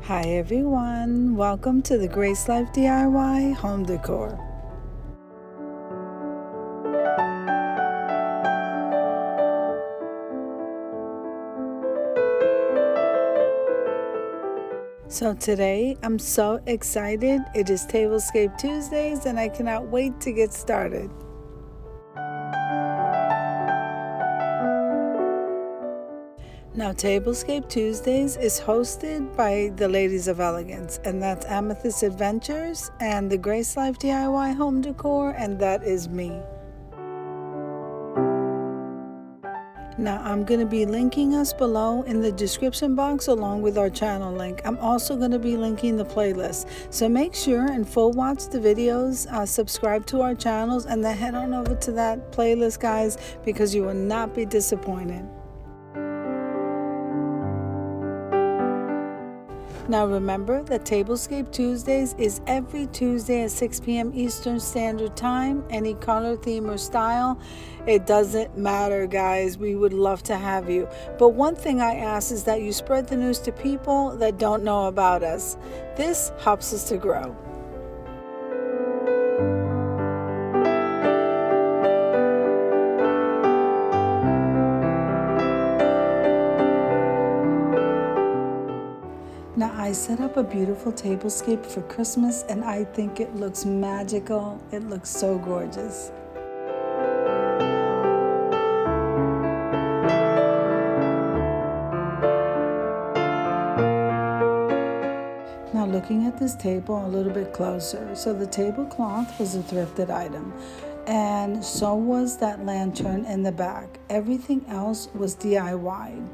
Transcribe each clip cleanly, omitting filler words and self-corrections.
Hi everyone, welcome to the Grace Life DIY Home Decor. So today I'm so excited. It is Tablescape Tuesdays and I cannot wait to get started. Now, Tablescape Tuesdays is hosted by the ladies of Elegance, and that's Amethyst Adventures and the Grace Life DIY Home Decor, and that is me. Now, I'm going to be linking us below in the description box along with our channel link. I'm also going to be linking the playlist. So make sure and full watch the videos, subscribe to our channels, and then head on over to that playlist, guys, because you will not be disappointed. Now remember that Tablescape Tuesdays is every Tuesday at 6 p.m. Eastern Standard Time. Any color, theme, or style, it doesn't matter, guys. We would love to have you. But one thing I ask is that you spread the news to people that don't know about us. This helps us to grow. Now I set up a beautiful tablescape for Christmas and I think it looks magical. It looks so gorgeous. Now looking at this table a little bit closer. So the tablecloth was a thrifted item and so was that lantern in the back. Everything else was DIY.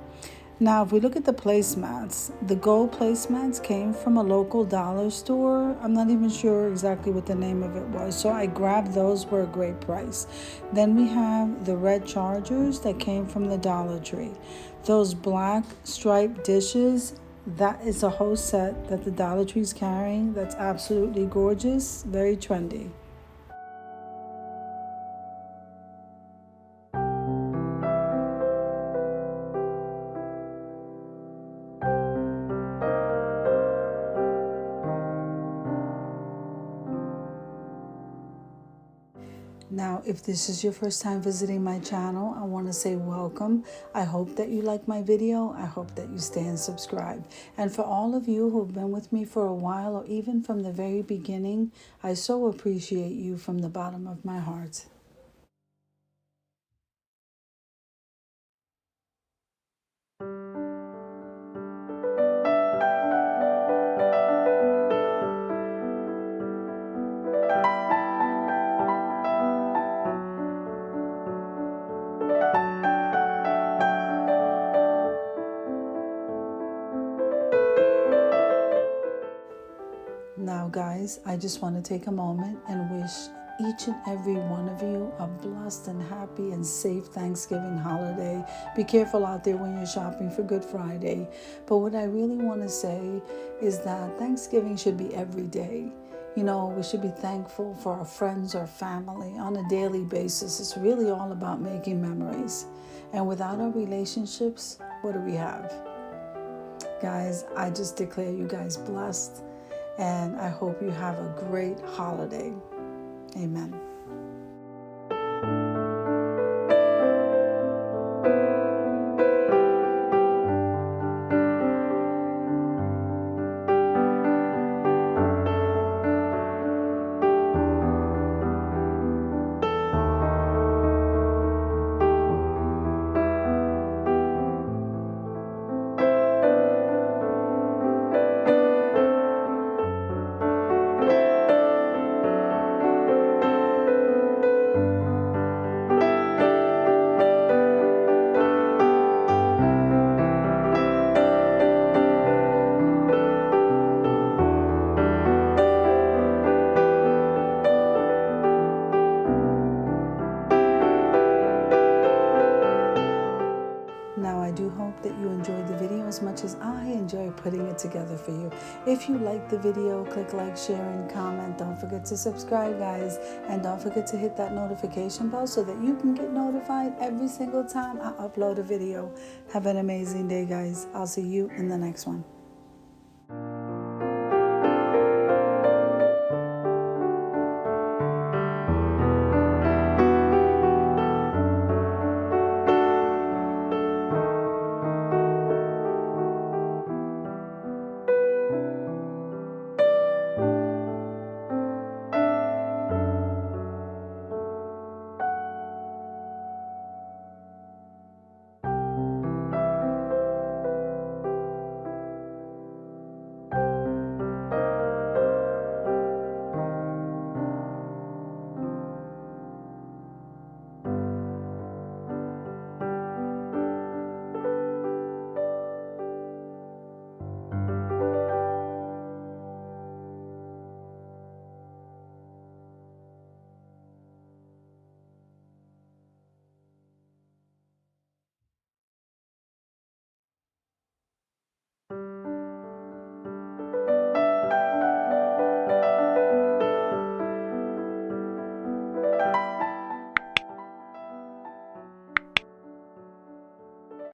Now, if we look at the placemats, the gold placemats came from a local dollar store. I'm not even sure exactly what the name of it was, so I grabbed those for a great price. Then we have the red chargers that came from the Dollar Tree. Those black striped dishes, that is a whole set that the Dollar Tree's carrying. That's absolutely gorgeous, very trendy. Now, if this is your first time visiting my channel, I want to say welcome. I hope that you like my video. I hope that you stay and subscribe. And for all of you who have been with me for a while or even from the very beginning, I so appreciate you from the bottom of my heart. Now, guys, I just want to take a moment and wish each and every one of you a blessed and happy and safe Thanksgiving holiday. Be careful out there when you're shopping for Good Friday. But what I really want to say is that Thanksgiving should be every day. You know, we should be thankful for our friends, our family on a daily basis. It's really all about making memories. And without our relationships, what do we have? Guys, I just declare you guys blessed. And I hope you have a great holiday. Amen. Now, I do hope that you enjoyed the video as much as I enjoy putting it together for you. If you liked the video, click like, share, and comment. Don't forget to subscribe, guys. And don't forget to hit that notification bell so that you can get notified every single time I upload a video. Have an amazing day, guys. I'll see you in the next one.